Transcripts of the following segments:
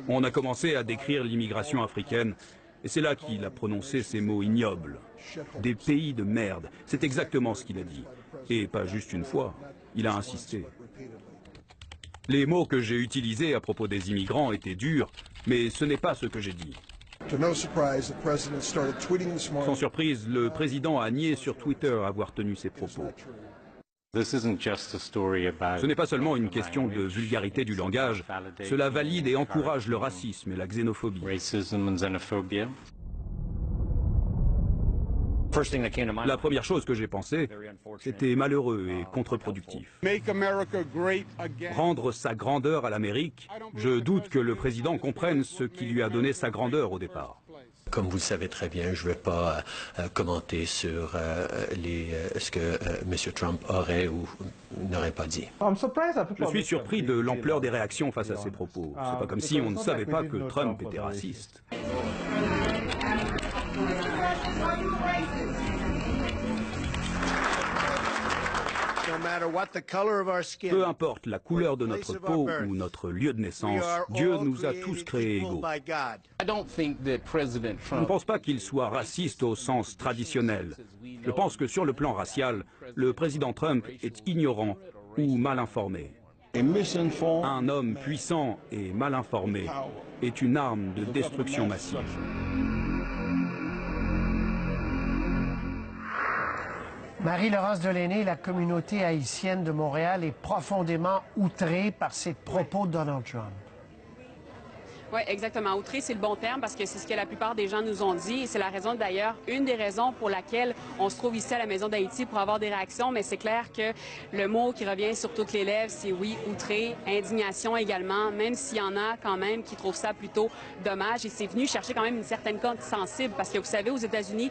On a commencé à décrire l'immigration africaine, et c'est là qu'il a prononcé ces mots ignobles. Des pays de merde, c'est exactement ce qu'il a dit. Et pas juste une fois, il a insisté. Les mots que j'ai utilisés à propos des immigrants étaient durs, mais ce n'est pas ce que j'ai dit. Sans surprise, le président a nié sur Twitter avoir tenu ces propos. Ce n'est pas seulement une question de vulgarité du langage, cela valide et encourage le racisme et la xénophobie. La première chose que j'ai pensée, c'était malheureux et contre-productif. Rendre sa grandeur à l'Amérique, je doute que le président comprenne ce qui lui a donné sa grandeur au départ. Comme vous le savez très bien, je ne vais pas commenter sur ce que M. Trump aurait ou n'aurait pas dit. Je suis surpris de l'ampleur des réactions face à ces propos. C'est pas comme si on ne savait pas que Trump était raciste. Peu importe la couleur de notre peau ou notre lieu de naissance, Dieu nous a tous créés égaux. Je ne pense pas qu'il soit raciste au sens traditionnel. Je pense que sur le plan racial, le président Trump est ignorant ou mal informé. Un homme puissant et mal informé est une arme de destruction massive. Marie-Laurence Delaney, la communauté haïtienne de Montréal est profondément outrée par ces propos de Donald Trump. Oui, exactement. Outré, c'est le bon terme parce que c'est ce que la plupart des gens nous ont dit. Et c'est la raison d'ailleurs, une des raisons pour laquelle on se trouve ici à la Maison d'Haïti pour avoir des réactions. Mais c'est clair que le mot qui revient sur toutes les lèvres, c'est oui, outré, indignation également, même s'il y en a quand même qui trouvent ça plutôt dommage. Et c'est venu chercher quand même une certaine cote sensible parce que vous savez, aux États-Unis,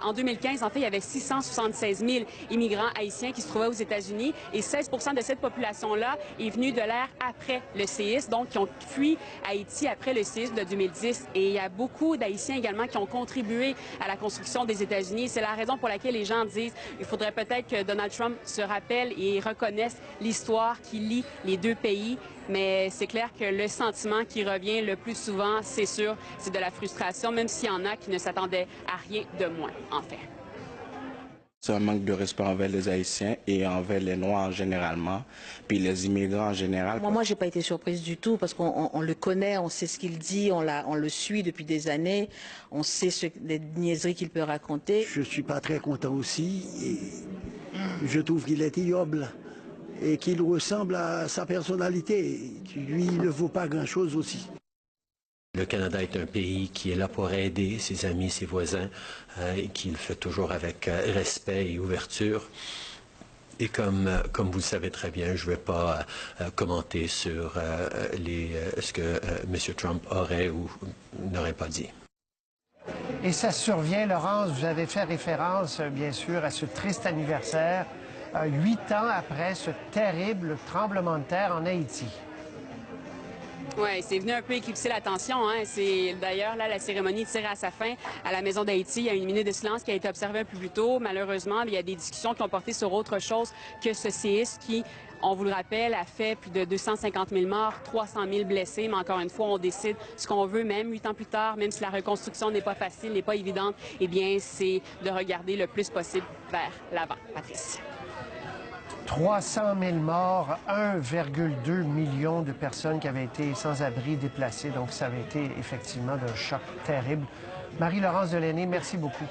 en 2015, en fait, il y avait 676 000 immigrants haïtiens qui se trouvaient aux États-Unis et 16 % de cette population-là est venue de l'ère après le séisme, donc qui ont fui Haïti après le séisme de 2010. Et il y a beaucoup d'Haïtiens également qui ont contribué à la construction des États-Unis. C'est la raison pour laquelle les gens disent qu'il faudrait peut-être que Donald Trump se rappelle et reconnaisse l'histoire qui lie les deux pays. Mais c'est clair que le sentiment qui revient le plus souvent, c'est sûr, c'est de la frustration, même s'il y en a qui ne s'attendaient à rien de moins, en fait. C'est un manque de respect envers les Haïtiens et envers les Noirs généralement, puis les immigrants en général. Moi, j'ai pas été surprise du tout parce qu'on le connaît, on sait ce qu'il dit, on le suit depuis des années, on sait les niaiseries qu'il peut raconter. Je suis pas très content aussi et je trouve qu'il est ignoble et qu'il ressemble à sa personnalité, qui lui ne vaut pas grand-chose aussi. Le Canada est un pays qui est là pour aider ses amis, ses voisins, et qui le fait toujours avec respect et ouverture. Et comme vous le savez très bien, je ne vais pas commenter sur ce que M. Trump aurait ou n'aurait pas dit. Et ça survient, Laurence, vous avez fait référence, bien sûr, à ce triste anniversaire, 8 ans après ce terrible tremblement de terre en Haïti. Oui, c'est venu un peu éclipser l'attention. Hein. D'ailleurs, là, la cérémonie tire à sa fin à la Maison d'Haïti. Il y a une minute de silence qui a été observée un peu plus tôt. Malheureusement, il y a des discussions qui ont porté sur autre chose que ce séisme qui, on vous le rappelle, a fait plus de 250 000 morts, 300 000 blessés. Mais encore une fois, on décide ce qu'on veut, même 8 ans plus tard, même si la reconstruction n'est pas facile, n'est pas évidente, eh bien, c'est de regarder le plus possible vers l'avant. Patrice. 300 000 morts, 1,2 million de personnes qui avaient été sans abri, déplacées. Donc, ça avait été effectivement d'un choc terrible. Marie-Laurence Delaney, merci beaucoup.